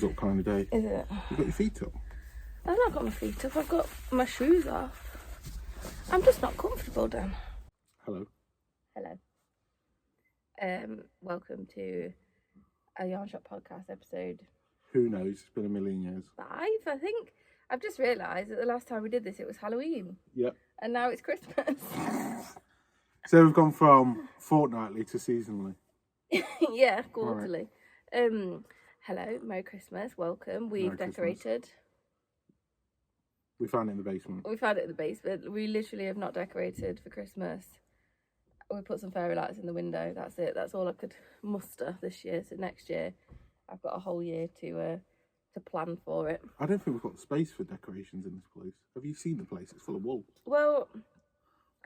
Up kind of day. Is it? You got your feet up? I've not got my feet up. I've got my shoes off. I'm just not comfortable, Dan. Hello. Hello. Welcome to a Yarn Shop podcast episode. Who knows? It's been a million years. 5, I think. I've just realised that the last time we did this, it was Halloween. Yep. And now it's Christmas. So we've gone from fortnightly to seasonally. Yeah, quarterly. Right. Hello, Merry Christmas, welcome. We've decorated. Christmas. We found it in the basement. We found it in the basement. We literally have not decorated for Christmas. We put some fairy lights in the window. That's it. That's all I could muster this year. So next year, I've got a whole year to plan for it. I don't think we've got space for decorations in this place. Have you seen the place? It's full of wool. Well,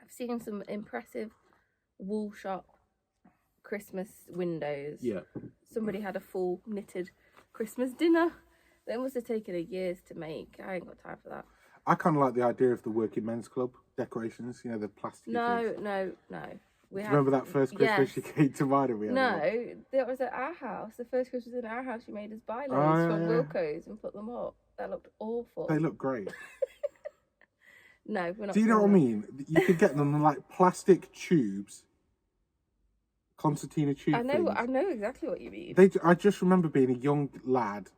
I've seen some impressive wool shop Christmas windows. Yeah. Somebody had a full knitted Christmas dinner. They must have taken a years to make. I ain't got time for that. I kind of like the idea of the working men's club decorations. You know, the plastic. No. Remember that first Christmas you came to mine and we had that was at our house. The first Christmas in our house, you made us buy loads from Wilco's and put them up. That looked awful. They look great. No, we're not. Do you know what I mean? You could get them in like plastic tubes. Concertina tube. I know exactly what you mean. I just remember being a young lad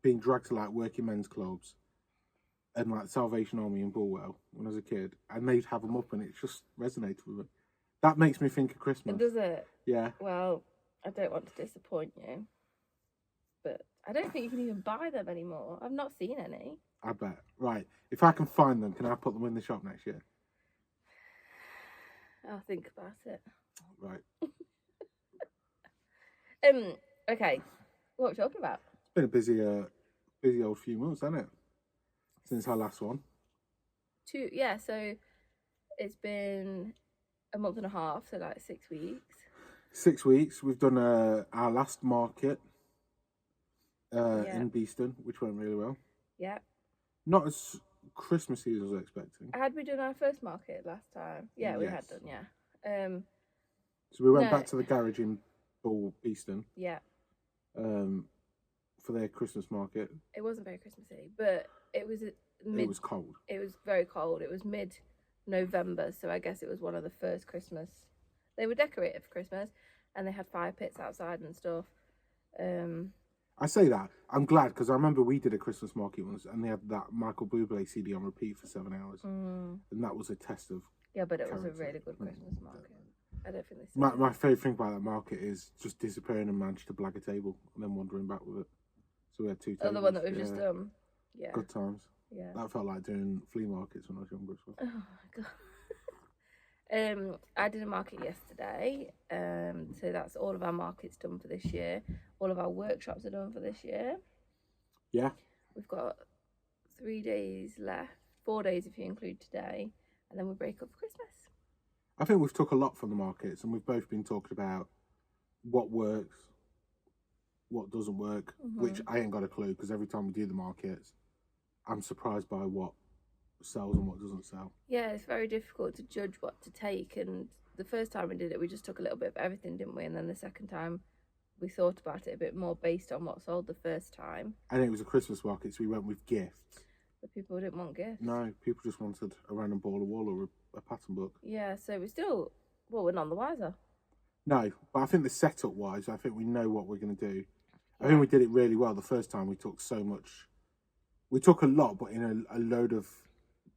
being dragged to like working men's clubs and like Salvation Army in Bulwell when I was a kid, and they'd have them up, and it just resonated with me. That makes me think of Christmas. Does it? Yeah. Well, I don't want to disappoint you, but I don't think you can even buy them anymore. I've not seen any. I bet. Right. If I can find them, can I put them in the shop next year? I'll think about it. Right. Okay. What are we talking about? It's been a busy old few months, hasn't it? Since our last one. So it's been a month and a half, so like 6 weeks. 6 weeks. We've done our last market in Beeston, which went really well. Yeah. Not as Christmassy as I was expecting. Had we done our first market last time? Yeah, we had done, yeah. So we went back to the garage in Beeston. Yeah. For their Christmas market. It wasn't very Christmassy, but it was it was cold. It was very cold. It was mid-November, so I guess it was one of the first Christmas. They were decorated for Christmas, and they had fire pits outside and stuff. I say that. I'm glad, because I remember we did a Christmas market once, and they had that Michael Bublé CD on repeat for 7 hours. And that was a test of but it was a really good Christmas market. I don't think this. My favourite thing about that market is just disappearing and managed to blag a table and then wandering back with it. So we had 2 tables. Oh, the one that we've just done. Yeah. Good times. Yeah. That felt like doing flea markets when I was younger as well. Oh my god. I did a market yesterday. So that's all of our markets done for this year. All of our workshops are done for this year. Yeah. We've got 3 days left. 4 days if you include today. And then we break up for Christmas. I think we've took a lot from the markets, and we've both been talking about what works, what doesn't work, which I ain't got a clue, because every time we do the markets, I'm surprised by what sells and what doesn't sell. Yeah, it's very difficult to judge what to take, and the first time we did it, we just took a little bit of everything, didn't we? And then the second time, we thought about it a bit more based on what sold the first time. And it was a Christmas market, so we went with gifts. But people didn't want gifts. No, people just wanted a random ball of wool or a pattern book. Yeah, so we're none the wiser. No, but I think the setup wise, I think we know what we're going to do. I think we did it really well. The first time we took so much. We took a lot, but in a load of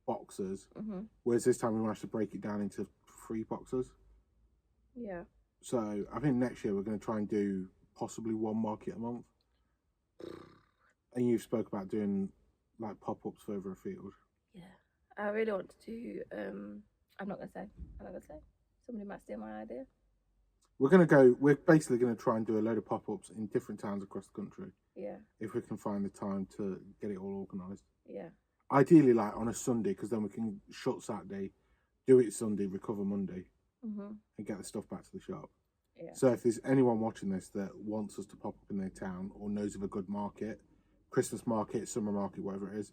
boxes. Whereas this time we managed to break it down into 3 boxes. Yeah. So I think next year we're going to try and do possibly 1 market a month. And you spoke about doing like pop-ups further afield. Yeah. I really want to do, I'm not going to say. Somebody might steal my idea. We're basically going to try and do a load of pop-ups in different towns across the country. Yeah. If we can find the time to get it all organised. Yeah. Ideally, like on a Sunday, because then we can shut Saturday, do it Sunday, recover Monday, and get the stuff back to the shop. Yeah. So if there's anyone watching this that wants us to pop up in their town or knows of a good market, Christmas market, summer market, whatever it is,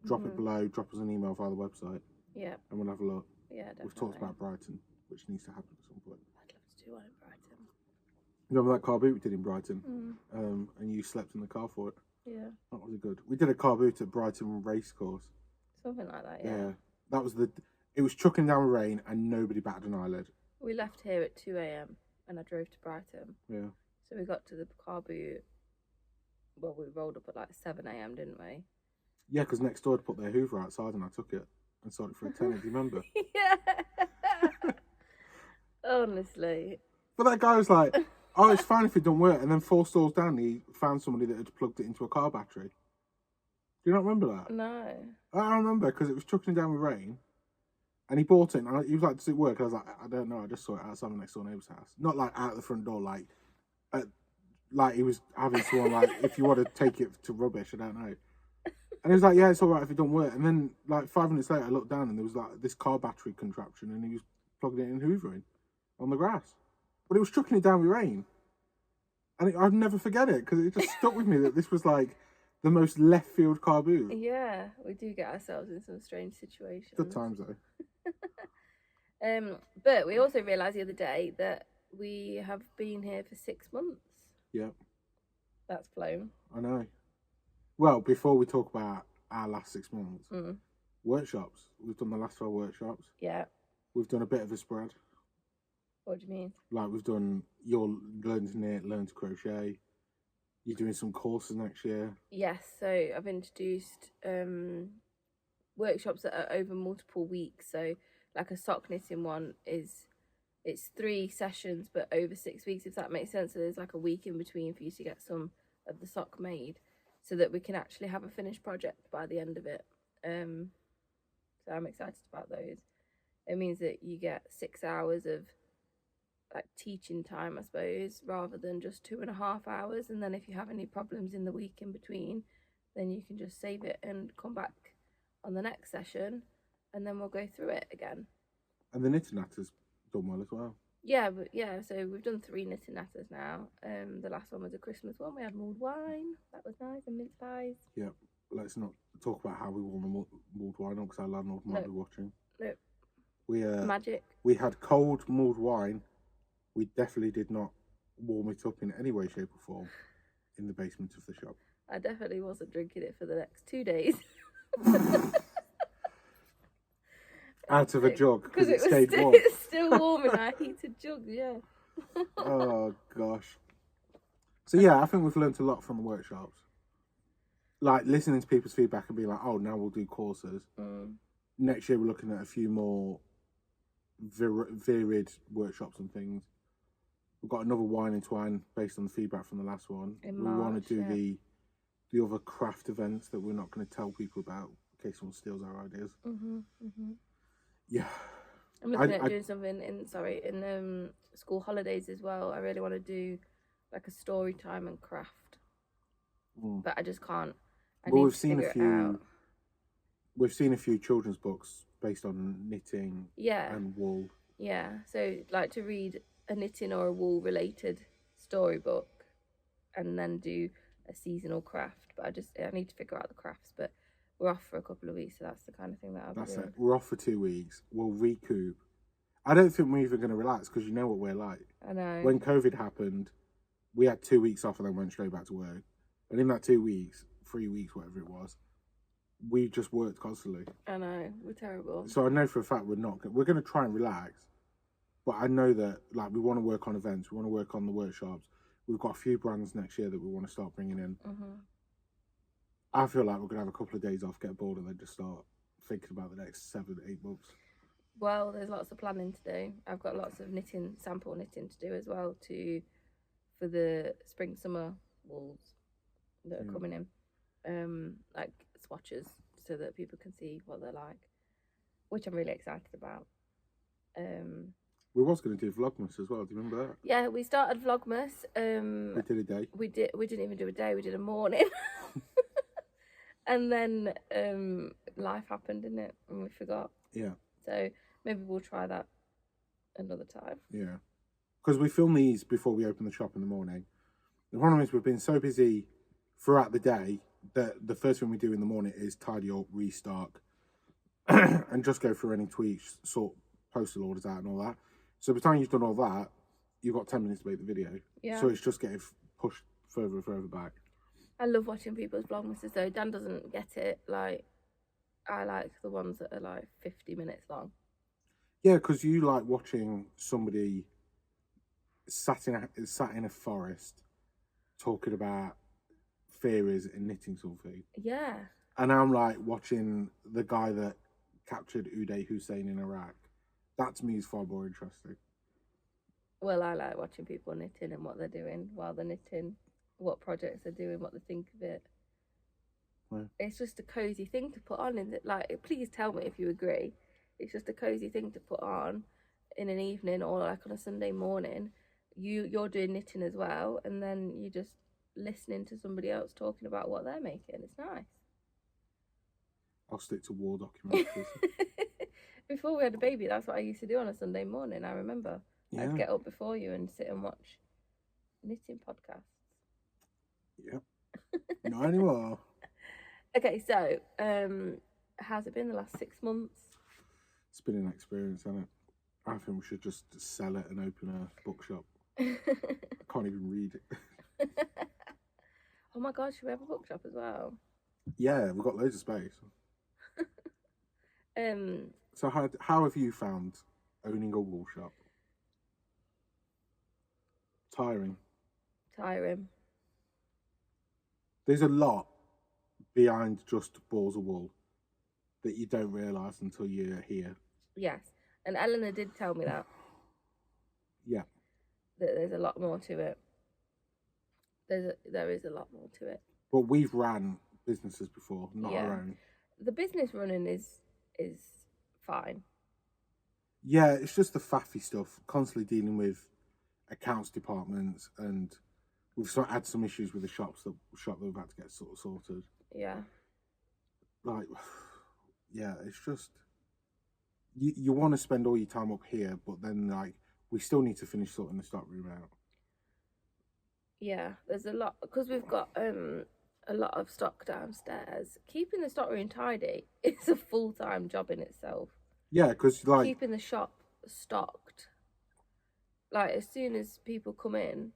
drop it below, drop us an email via the website. Yeah. And we'll have a look. Yeah, definitely. We've talked about Brighton, which needs to happen at some point. I'd love to do one in Brighton. Remember that car boot we did in Brighton? Mm. And you slept in the car for it. Yeah. That was good. We did a car boot at Brighton Racecourse. Something like that, Yeah. yeah. That was it was chucking down rain and nobody batted an eyelid. We left here at 2 a.m. and I drove to Brighton. Yeah. So we got to the car boot. Well, we rolled up at like 7 a.m., didn't we? Yeah, because next door had put their Hoover outside and I took it and sold it for a tenner. Do you remember? Yeah. Honestly. But that guy was like, oh, it's fine if it don't work. And then 4 stalls down, he found somebody that had plugged it into a car battery. Do you not remember that? No. I remember because it was chucking down with rain. And he bought it and he was like, does it work? I was like, I don't know. I just saw it outside my next door neighbour's house. Not like out the front door, like he was having someone like, if you want to take it to rubbish, I don't know. And he was like, yeah, it's all right if it don't work. And then like 5 minutes later, I looked down and there was like this car battery contraption and he was plugging it in hoovering on the grass. But it was chucking it down with rain. And I'd never forget it because it just stuck with me that this was like the most left field car boot. Yeah, we do get ourselves in some strange situations. Good times though. But we also realised the other day that we have been here for 6 months. Yeah. That's flown. I know. Well, before we talk about our last 6 months, workshops. We've done the last 12 workshops. Yeah. We've done a bit of a spread. What do you mean? Like we've done, you'll learn to knit, learn to crochet. You're doing some courses next year. Yes, so I've introduced workshops that are over multiple weeks. So like a sock knitting one it's 3 sessions but over 6 weeks, if that makes sense. So there's like a week in between for you to get some of the sock made so that we can actually have a finished project by the end of it. So I'm excited about those. It means that you get 6 hours of like teaching time, I suppose, rather than just 2.5 hours. And then if you have any problems in the week in between, then you can just save it and come back on the next session and then we'll go through it again. And the knitting natter's done well as well. Yeah, but yeah, so we've done 3 knitting natters now. The last one was a Christmas one. We had mulled wine. That was nice, and mince pies. Yeah. Let's not talk about how we won the mulled wine because our landlord might be watching. No. Magic. We had cold mulled wine. We definitely did not warm it up in any way, shape or form in the basement of the shop. I definitely wasn't drinking it for the next 2 days. Out of a jug because it stayed warm. It's still warm in our heated jug, yeah. Oh, gosh. So, yeah, I think we've learned a lot from the workshops. Like, listening to people's feedback and being like, oh, now we'll do courses. Next year, we're looking at a few more varied workshops and things. We've got another wine and twine based on the feedback from the last one. In we want to do March, the other craft events that we're not going to tell people about in case someone steals our ideas. Yeah. I'm looking at doing something in school holidays as well. I really want to do like a story time and craft. But I just can't. We've seen a few children's books based on knitting and wool. Yeah. So like to read a knitting or a wool related storybook and then do a seasonal craft. But I need to figure out the crafts, but we're off for a couple of weeks, so that's the kind of thing that I'll be doing. That's it. We're off for 2 weeks. We'll recoup. I don't think we're even going to relax because you know what we're like. I know. When COVID happened, we had 2 weeks off and then went straight back to work. And in that 2 weeks, 3 weeks, whatever it was, we just worked constantly. I know. We're terrible. So I know for a fact we're going to try and relax. But I know that like we want to work on events. We want to work on the workshops. We've got a few brands next year that we want to start bringing in. I feel like we're going to have a couple of days off, get bored, and then just start thinking about the next 7 to 8 months. Well, there's lots of planning to do. I've got lots of sample knitting to do as well for the spring summer wools that are coming in, like swatches, so that people can see what they're like, which I'm really excited about. We was going to do Vlogmas as well. Do you remember that? Yeah, we started Vlogmas. We did a day. We didn't even do a day. We did a morning. And then life happened, didn't it? And we forgot. Yeah. So maybe we'll try that another time. Yeah. Because we film these before we open the shop in the morning. The problem is we've been so busy throughout the day that the first thing we do in the morning is tidy up, restock, and just go through any tweaks, sort postal orders out and all that. So by the time you've done all that, you've got 10 minutes to make the video. Yeah. So it's just getting pushed further and further back. I love watching people's Vlogmases though. Dan doesn't get it. Like, I like the ones that are like 50 minutes long. Yeah, because you like watching somebody sat in a forest talking about theories and knitting something. Yeah. And I'm like watching the guy that captured Uday Hussein in Iraq. That to me is far more interesting. Well, I like watching people knitting and what they're doing while they're knitting, what projects they're doing, what they think of it. Yeah. It's just a cozy thing to put on. Like, please tell me if you agree. It's just a cozy thing to put on in an evening or like on a Sunday morning. You're doing knitting as well, and then you're just listening to somebody else talking about what they're making. It's nice. I'll stick to war documentaries. Before we had a baby, that's what I used to do on a Sunday morning. I remember. Yeah. I'd get up before you and sit and watch knitting podcasts. Yep. Not anymore. Okay, so how's it been the last 6 months? It's been an experience, hasn't it? I think we should just sell it and open a bookshop. I can't even read it. Oh my god, should we have a bookshop as well? Yeah, we've got loads of space. So how have you found owning a wool shop? Tiring. There's a lot behind just balls of wool that you don't realise until you're here. Yes, and Eleanor did tell me that. Yeah. That there's a lot more to it. There is a lot more to it. But we've ran businesses before, not our own. The business running is fine. Yeah, it's just the faffy stuff, constantly dealing with accounts departments, and we've had some issues with the shop that we've had to get sort of sorted. Yeah. Like, yeah, it's just you want to spend all your time up here, but then like we still need to finish sorting the stock room out. Yeah, there's a lot because we've got a lot of stock downstairs. Keeping the stock room tidy is a full-time job in itself. Yeah, because like keeping the shop stocked. Like as soon as people come in,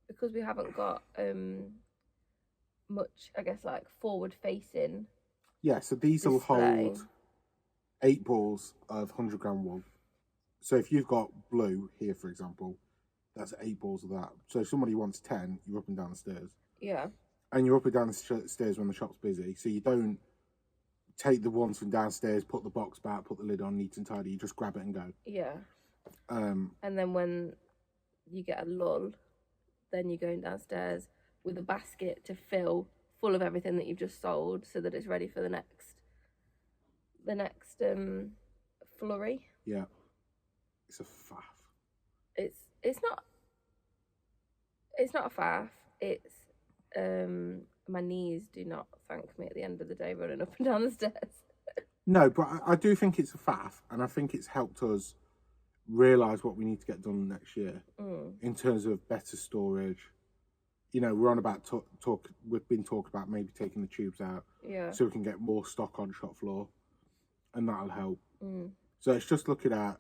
because we haven't got much, I guess, like forward-facing. Yeah, so these will hold 8 balls of 100-gram wool. So if you've got blue here, for example, that's 8 balls of that. So if somebody wants 10, you're up and down the stairs. Yeah. And you're up and down the stairs when the shop's busy. So you don't take the ones from downstairs, put the box back, put the lid on, neat and tidy. You just grab it and go. Yeah. And then when you get a lull, then you're going downstairs with a basket to fill full of everything that you've just sold, so that it's ready for the next flurry. Yeah. It's a faff. It's not a faff. It's my knees do not thank me at the end of the day running up and down the stairs. No, but I do think it's a faff, and I think it's helped us realise what we need to get done next year in terms of better storage. You know, we're on about we've been talking about maybe taking the tubes out, so we can get more stock on shop floor, and that'll help. So it's just looking at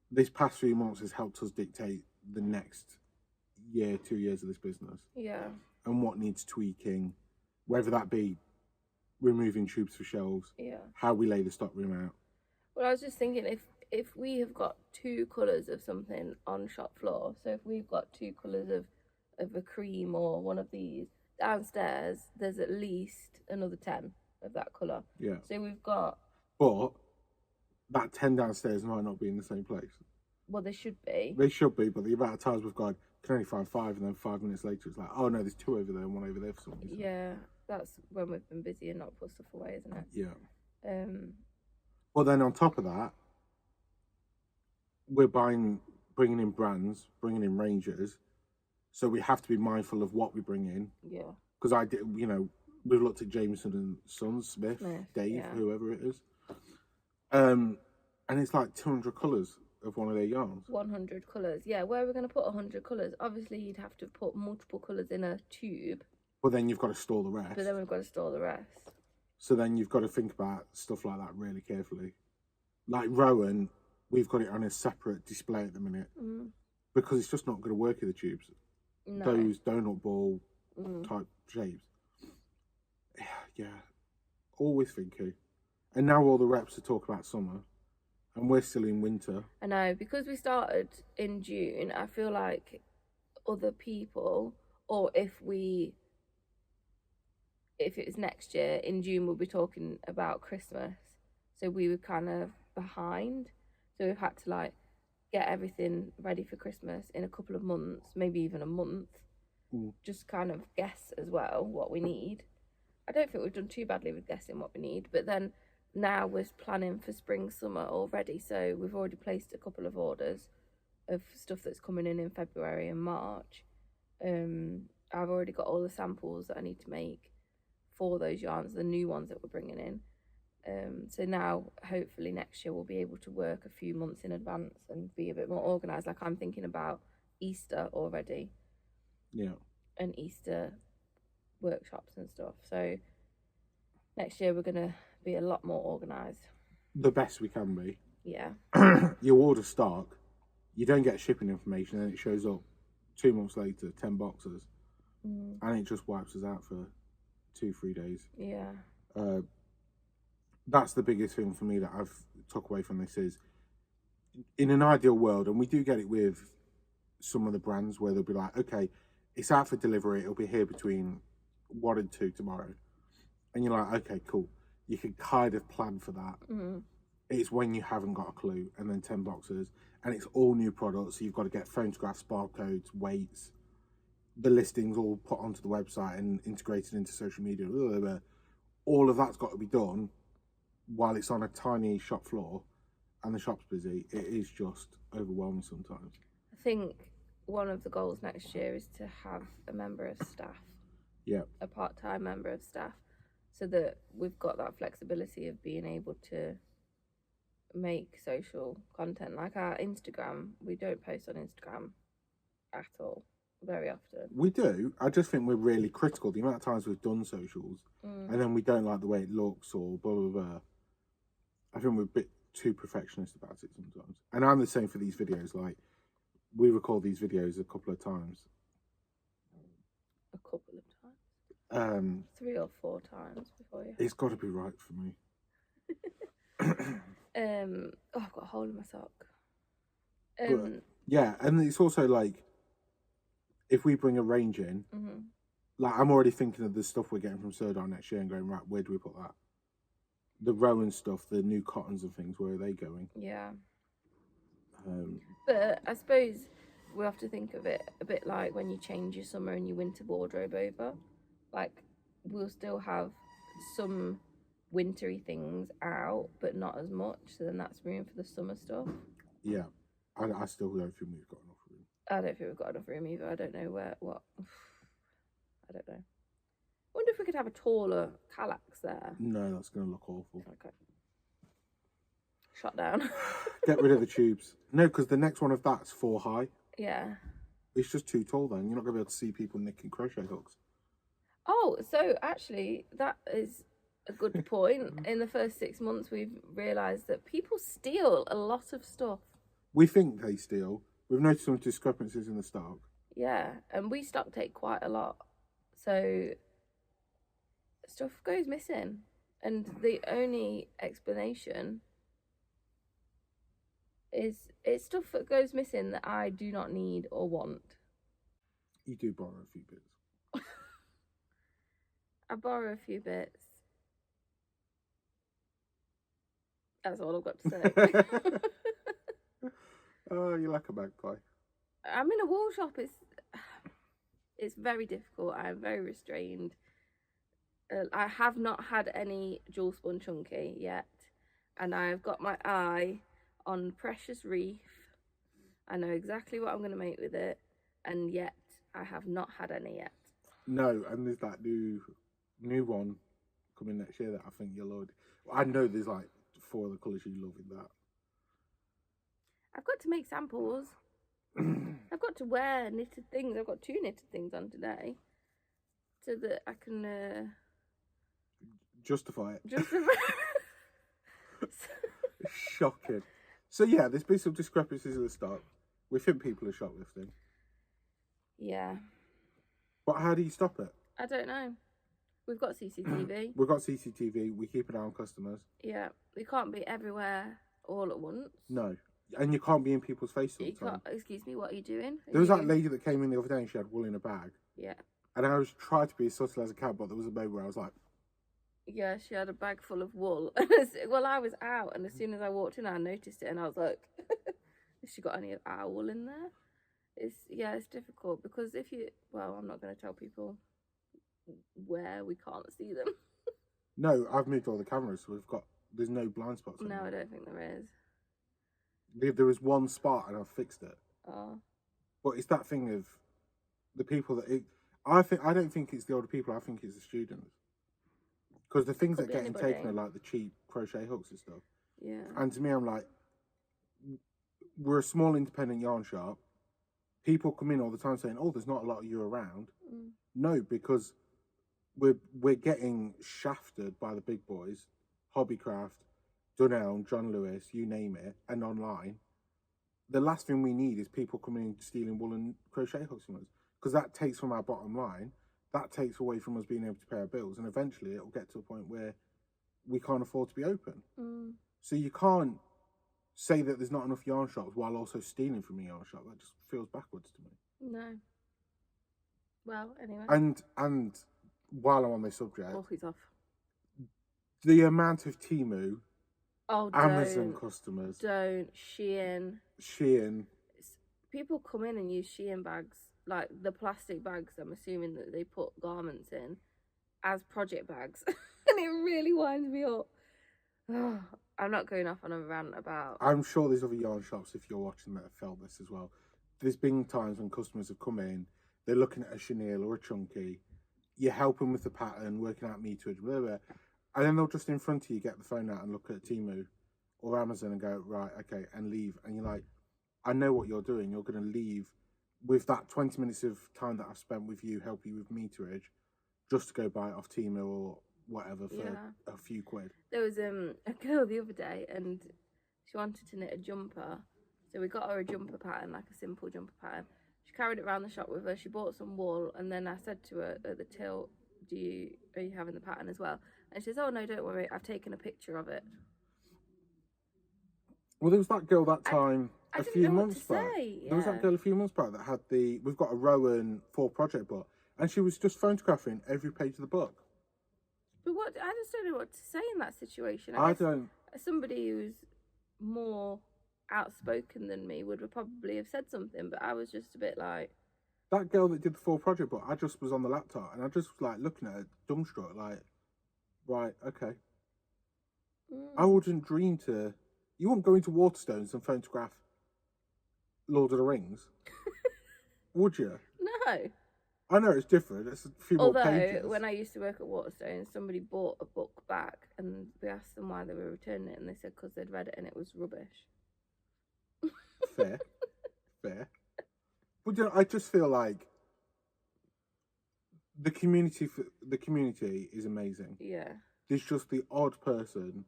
this past few months has helped us dictate the next year, 2 years of this business. Yeah. And what needs tweaking, whether that be removing tubes for shelves, how we lay the stock room out. Well, I was just thinking if we have got 2 colours of something on shop floor, so if we've got 2 colours of a cream or one of these downstairs, there's at least another 10 of that colour. Yeah. So we've got. But that 10 downstairs might not be in the same place. Well, they should be. They should be, but the amount of times we've gone, can only find 5, and then 5 minutes later it's like, oh no, there's 2 over there and 1 over there for some reason. Yeah, that's when we've been busy and not put stuff away, isn't it? Yeah. Well, then on top of that, we're bringing in brands, bringing in ranges, so we have to be mindful of what we bring in. Yeah. Because we've looked at Jameson and Sons, Smith, Dave, whoever it is. And it's like 200 colours of one of their yarns. 100 colours, yeah. Where are we going to put 100 colours? Obviously, you'd have to put multiple colours in a tube. But then you've got to store the rest. But then we've got to store the rest. So then you've got to think about stuff like that really carefully. Like Rowan, we've got it on a separate display at the minute. because it's just not going to work in the tubes. No. Those donut ball type shapes. Yeah, always thinking. And now all the reps are talking about summer, and we're still in winter. I know, because we started in June, I feel like other people, or if it was next year, in June we'll be talking about Christmas. So we were kind of behind. So we've had to like get everything ready for Christmas in a couple of months, maybe even a month. Just kind of guess as well what we need. I don't think we've done too badly with guessing what we need, but then now we're planning for spring, summer already. So we've already placed a couple of orders of stuff that's coming in February and March. I've already got all the samples that I need to make for those yarns, the new ones that we're bringing in. So now, hopefully next year, we'll be able to work a few months in advance and be a bit more organised. Like I'm thinking about Easter already. Yeah. And Easter workshops and stuff. So next year we're going to be a lot more organised. The best we can be. Yeah. You order stock, you don't get shipping information, and it shows up 2 months later, 10 boxes. And it just wipes us out for 2-3 days. Yeah. That's the biggest thing for me that I've took away from this is, in an ideal world, and we do get it with some of the brands where they'll be like, okay, it's out for delivery, it'll be here between 1 and 2 tomorrow. And you're like, okay, cool. You can kind of plan for that. It's when you haven't got a clue, and then 10 boxes, and it's all new products, so you've got to get photographs, barcodes, weights, the listings all put onto the website and integrated into social media. Blah, blah, blah. All of that's got to be done while it's on a tiny shop floor and the shop's busy. It is just overwhelming sometimes. I think one of the goals next year is to have a member of staff. Yeah. A part-time member of staff, so that we've got that flexibility of being able to make social content. Like our Instagram, we don't post on Instagram at all, very often. We do. I just think we're really critical. The amount of times we've done socials and then we don't like the way it looks or blah, blah, blah. I think we're a bit too perfectionist about it sometimes. And I'm the same for these videos. Like, we record these videos a couple of times. A couple of times? 3 or 4 times before you. It's got to be right for me. Oh, I've got a hole in my sock. But, yeah, and it's also like, if we bring a range in, like I'm already thinking of the stuff we're getting from Surdar next year and going, right, where do we put that? The Rowan stuff, the new cottons and things, where are they going? Yeah. But I suppose we have to think of it a bit like when you change your summer and your winter wardrobe over. Like, we'll still have some wintry things out, but not as much. So then that's room for the summer stuff. Yeah. I still don't think we've got enough room. I don't think we've got enough room either. I don't know what. I don't know. I wonder if we could have a taller Kallax there. No, that's going to look awful. Okay. Shot down. Get rid of the tubes. No, because the next one of that's 4 high. Yeah. It's just too tall then. You're not going to be able to see people knitting crochet hooks. Oh, so actually, that is a good point. In the first 6 months, we've realised that people steal a lot of stuff. We think they steal. We've noticed some discrepancies in the stock. Yeah, and we stock take quite a lot. So stuff goes missing. And the only explanation is it's stuff that goes missing that I do not need or want. You do borrow a few bits. I borrow a few bits. That's all I've got to say. Oh, you're like a magpie. I'm in a wool shop. It's very difficult. I'm very restrained. I have not had any jewel spun chunky yet, and I've got my eye on Precious Reef. I know exactly what I'm going to make with it, and yet I have not had any yet. No, and there's that new one coming next year that I think you'll love. I know there's like 4 other colours you love in that. I've got to make samples. I've got to wear knitted things. I've got 2 knitted things on today, so that I can justify it. Justify. Shocking. So yeah, there's been some discrepancies in the stock. We think people are shoplifting. Yeah. But how do you stop it? I don't know. We've got CCTV. We've got CCTV. We keep an eye on customers. Yeah. We can't be everywhere all at once. No. And you can't be in people's faces all the time. Excuse me, what are you doing? There was that lady that came in the other day and she had wool in a bag. Yeah. And I was trying to be as subtle as I can, but there was a moment where I was like... Yeah, she had a bag full of wool. Well, I was out, and as soon as I walked in, I noticed it, and I was like, has she got any of our wool in there? It's difficult, because if you... Well, I'm not going to tell people where we can't see them. No, I've moved all the cameras, so there's no blind spots anymore. No, I don't think there is. There was one spot and I've fixed it. Oh. But it's that thing of the people that... I don't think it's the older people, I think it's the students. Because the things that are getting taken are like the cheap crochet hooks and stuff. Yeah. And to me, I'm like, we're a small independent yarn shop. People come in all the time saying, oh, there's not a lot of you around. Mm. No, because we're getting shafted by the big boys, Hobbycraft, Dunelm, John Lewis, you name it, and online. The last thing we need is people coming in stealing wool and crochet hooks from us, because that takes from our bottom line. That takes away from us being able to pay our bills, and eventually it'll get to a point where we can't afford to be open. Mm. So you can't say that there's not enough yarn shops while also stealing from a yarn shop. That just feels backwards to me. No. Well, anyway. And while I'm on this subject, He's off. the amount of Temu, Amazon don't, customers, don't Shein. People come in and use Shein bags, like the plastic bags. I'm assuming that they put garments in as project bags, and it really winds me up. I'm not going off on a rant about... I'm sure there's other yarn shops, if you're watching, that have felt this as well. There's been times when customers have come in, they're looking at a chenille or a chunky, you're helping with the pattern, working out meterage, whatever, and then they'll just in front of you get the phone out and look at Temu or Amazon and go, right, okay, and leave. And you're like, I know what you're doing. You're going to leave with that 20 minutes of time that I've spent with you, help you with meterage, just to go buy it off Temu or whatever for a few quid. There was a girl the other day, and she wanted to knit a jumper, so we got her a jumper pattern, like a simple jumper pattern. She carried it around the shop with her. She bought some wool, and then I said to her at the till, are you having the pattern as well? And she says, oh no, don't worry, I've taken a picture of it. Well, there was that girl that time I a few months back. Yeah. There was that girl a few months back that had we've got a Rowan 4 project book, and she was just photographing every page of the book. But I just don't know what to say in that situation. I don't. Somebody who's more outspoken than me would have probably have said something, but I was just a bit like... That girl that did the 4 project book, I just was on the laptop, and I just was like looking at her dumbstruck, like, right, okay. I wouldn't dream to... You wouldn't go into Waterstones and photograph Lord of the Rings, would you? No. I know it's different. It's a few more pages. Although, when I used to work at Waterstones, somebody bought a book back, and we asked them why they were returning it, and they said because they'd read it and it was rubbish. Fair. But you know, I just feel like the community is amazing. Yeah. There's just the odd person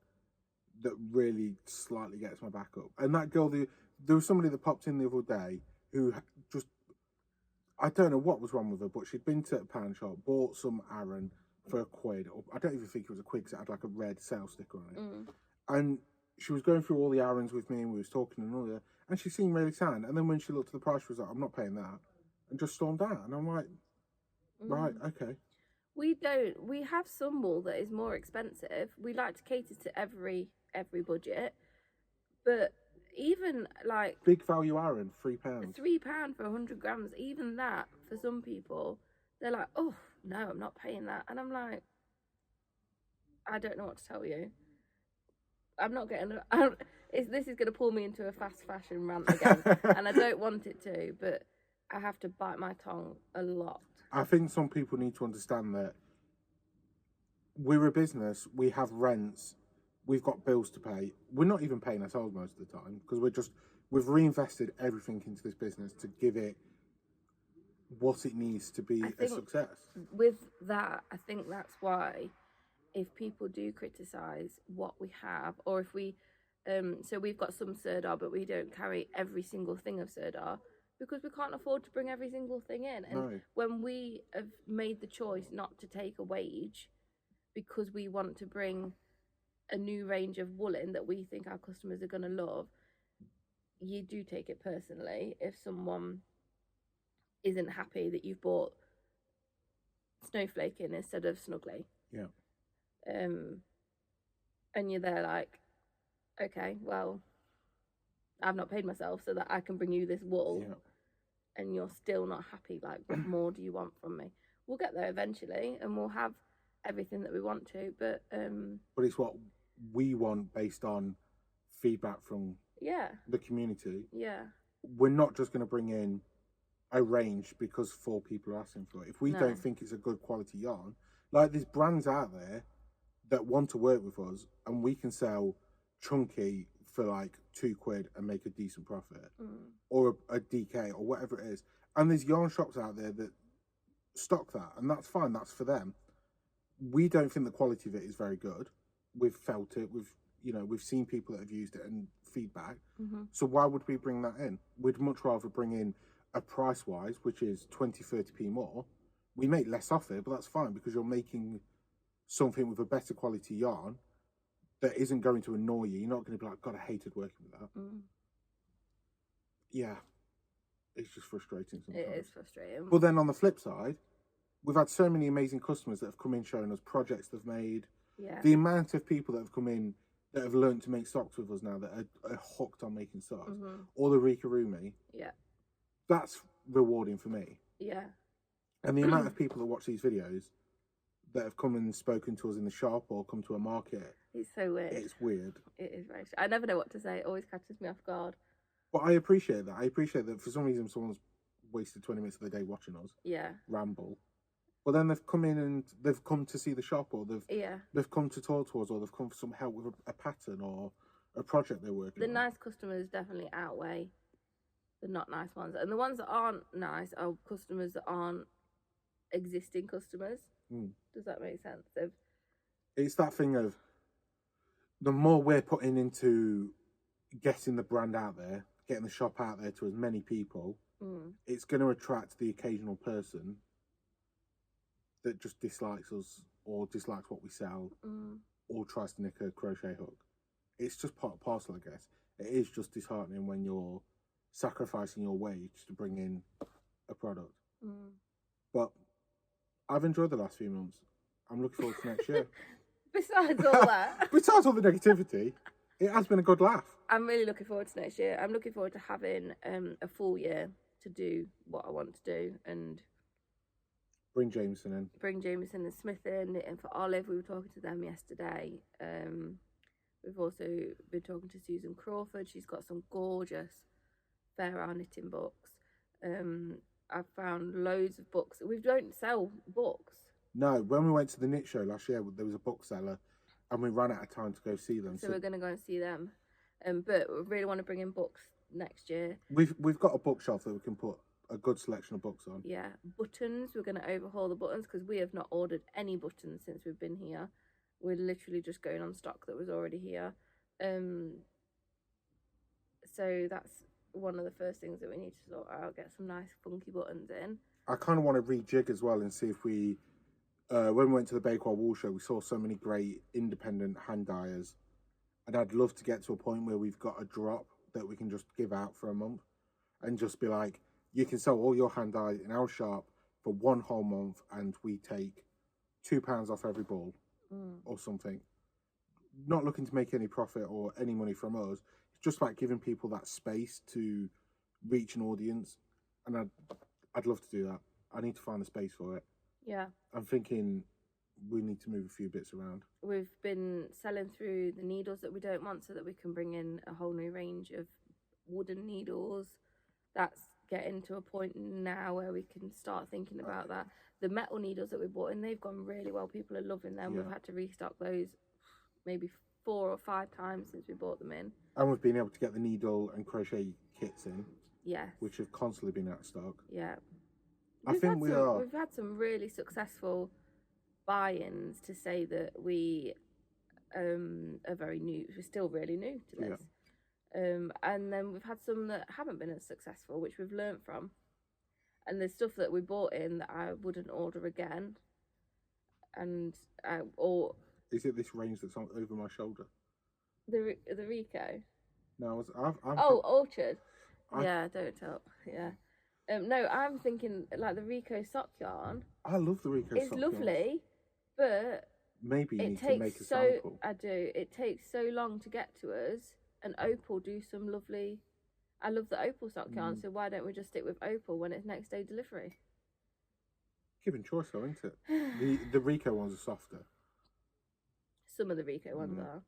that really slightly gets my back up. And that girl, there was somebody that popped in the other day who just, I don't know what was wrong with her, but she'd been to a pound shop, bought some Aran for £1. Or I don't even think it was £1 because it had like a red sale sticker on it. And she was going through all the Arans with me, and we was talking and all that, and she seemed really sad. And then when she looked at the price, she was like, I'm not paying that, and just stormed out. And I'm like, right, okay. We have some wool that is more expensive. We like to cater to every budget, but even like big value Aran, £3. £3 for 100 grams, even that for some people, they're like, oh no, I'm not paying that. And I'm like, I don't know what to tell you. I'm not getting... this is going to pull me into a fast fashion rant again, and I don't want it to, but I have to bite my tongue a lot. I think some people need to understand that we're a business, we have rents, we've got bills to pay. We're not even paying ourselves most of the time, because we've reinvested everything into this business to give it what it needs to be a success. With that, I think that's why if people do criticise what we have, or if we So we've got some Sirdar, but we don't carry every single thing of Sirdar because we can't afford to bring every single thing in. And No. when we have made the choice not to take a wage because we want to bring a new range of wool in that we think our customers are going to love, you do take it personally if someone isn't happy that you've bought Snowflake in instead of Snuggly. Yeah. And you're there like, okay, well, I've not paid myself so that I can bring you this wool. Yeah. And you're still not happy. Like, what more do you want from me? We'll get there eventually, and we'll have everything that we want to. But it's what we want based on feedback from the community. Yeah. We're not just going to bring in a range because 4 people are asking for it. If we don't think it's a good quality yarn, like there's brands out there that want to work with us, and we can sell chunky for like £2 and make a decent profit, or a DK or whatever it is. And there's yarn shops out there that stock that, and that's fine. That's for them. We don't think the quality of it is very good. We've felt it. We've seen people that have used it and feedback. So why would we bring that in? We'd much rather bring in a price wise, which is 20-30p more. We make less off it, but that's fine because you're making something with a better quality yarn that isn't going to annoy you. You're not going to be like, God, I hated working with that. Yeah, it's just frustrating sometimes. It is frustrating. But then on the flip side, we've had so many amazing customers that have come in showing us projects they've made. Yeah. The amount of people that have come in that have learned to make socks with us now that are hooked on making socks, or the Rikarumi. Yeah. That's rewarding for me. Yeah. And the amount of people that watch these videos that have come and spoken to us in the shop or come to a market. It's so weird. It's weird. It is very strange. I never know what to say. It always catches me off guard. But I appreciate that. I appreciate that for some reason someone's wasted 20 minutes of their day watching us. Yeah. Ramble. But then they've come in and they've come to see the shop, or they've come to talk to us, or they've come for some help with a pattern or a project they're working on. The nice customers definitely outweigh the not nice ones. And the ones that aren't nice are customers that aren't existing customers. Does that make sense? It's that thing of the more we're putting into getting the brand out there, getting the shop out there to as many people, it's going to attract the occasional person that just dislikes us or dislikes what we sell or tries to nick a crochet hook. It's just part and parcel, I guess. It is just disheartening when you're sacrificing your wage to bring in a product. But I've enjoyed the last few months. I'm looking forward to next year. Besides all that. Besides all the negativity, it has been a good laugh. I'm really looking forward to next year. I'm looking forward to having a full year to do what I want to do and bring Jameson in. Bring Jameson and Smith in, knitting for Olive. We were talking to them yesterday. We've also been talking to Susan Crawford. She's got some gorgeous Fair Hour knitting books. I've found loads of books. We don't sell books. No, when we went to the knit show last year, there was a bookseller and we ran out of time to go see them. So we're going to go and see them. But we really want to bring in books next year. We've got a bookshelf that we can put a good selection of books on. Yeah, buttons. We're going to overhaul the buttons because we have not ordered any buttons since we've been here. We're literally just going on stock that was already here. So that's one of the first things that we need to sort out. Get some nice funky buttons in. I kind of want to rejig as well and see if we, when we went to the Bakewell Wool Show, we saw so many great independent hand dyers. And I'd love to get to a point where we've got a drop that we can just give out for a month and just be like, you can sell all your hand dyes in our shop for one whole month and we take £2 off every ball or something. Not looking to make any profit or any money from us. It's just about giving people that space to reach an audience. And I'd love to do that. I need to find a space for it. Yeah. I'm thinking we need to move a few bits around. We've been selling through the needles that we don't want so that we can bring in a whole new range of wooden needles. That's getting to a point now where we can start thinking about that. The metal needles that we bought in, they've gone really well. People are loving them. Yeah. We've had to restock those maybe 4 or 5 times since we bought them in. And we've been able to get the needle and crochet kits in. Yes. Which have constantly been out of stock. Yeah. We've had some really successful buy-ins to say that we are very new. We're still really new to this. And then we've had some that haven't been as successful, which we've learnt from. And there's stuff that we bought in that I wouldn't order again. And or is it this range that's over my shoulder? The Rico. No, Orchard. Yeah, don't tell. Yeah. No, I'm thinking like the Rico sock yarn. I love the Rico sock yarn. It's lovely, but maybe you need to make a sample. I do. It takes so long to get to us, and Opal do some lovely. I love the Opal sock yarn, so why don't we just stick with Opal when it's next day delivery? Given choice, though, isn't it? The Rico ones are softer. Some of the Rico ones are.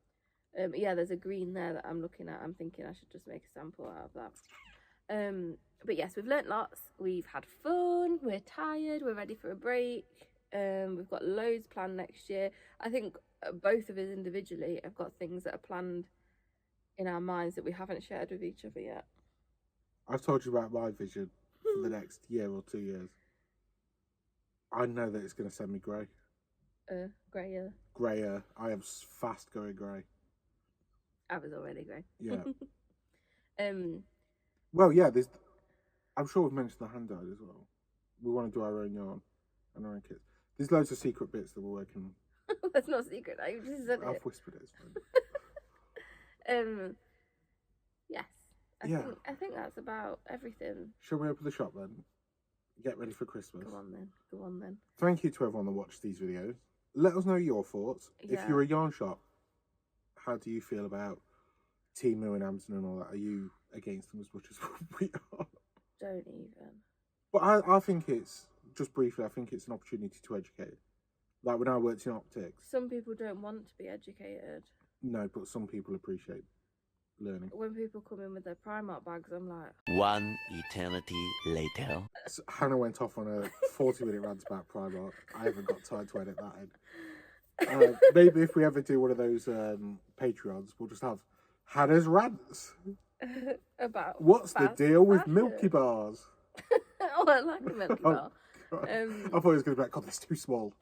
Yeah, there's a green there that I'm looking at. I'm thinking I should just make a sample out of that. But yes, we've learnt lots. We've had fun. We're tired. We're ready for a break. We've got loads planned next year. I think both of us individually have got things that are planned in our minds that we haven't shared with each other yet. I've told you about my vision for the next year or 2 years. I know that it's going to send me grey. Greyer. Greyer. I am fast going grey. I was already grey. Yeah. Well, yeah, I'm sure we've mentioned the hand dyed as well. We want to do our own yarn and our own kits. There's loads of secret bits that we're working on. That's not secret. I just said I've whispered it. Yes. I think that's about everything. Shall we open the shop then? Get ready for Christmas. Go on then. Thank you to everyone that watched these videos. Let us know your thoughts. Yeah. If you're a yarn shop, how do you feel about Temu and Amazon and all that? Are you against them as much as we are? Don't even. But I think it's, just briefly, I think it's an opportunity to educate. Like when I worked in optics. Some people don't want to be educated. No, but some people appreciate learning. When people come in with their Primark bags, I'm like... One eternity later. So Hannah went off on a 40-minute rant about Primark. I haven't got time to edit that in. Maybe if we ever do one of those Patreons, we'll just have Hannah's rants. About what's the deal with Milky Bars? Oh, I like a Milky Bar. I thought it was going to be like, God, that's too small.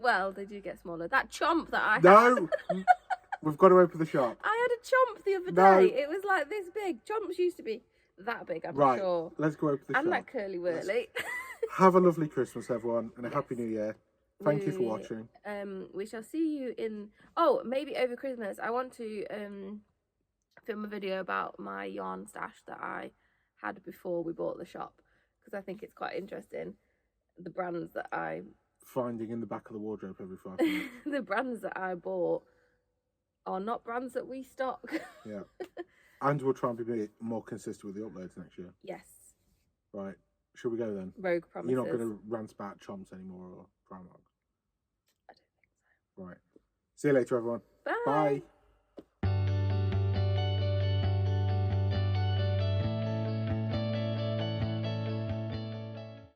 Well, they do get smaller. That chomp that I had. No! We've got to open the shop. I had a chomp the other day. It was like this big. Chomps used to be that big, I'm sure. Right, let's go open the shop. And that curly whirly. Have a lovely Christmas, everyone, and a Happy New Year. Thank you for watching. We shall see you in... maybe over Christmas. I want to film a video about my yarn stash that I had before we bought the shop, because I think it's quite interesting. The brands that I... Finding in the back of the wardrobe every 5 minutes. The brands that I bought are not brands that we stock. Yeah. And we'll try and be more consistent with the uploads next year. Yes. Right. Should we go then? Rogue promises. You're not going to rant about chomps anymore or Primark? I don't think so. Right. See you later, everyone. Bye. Bye.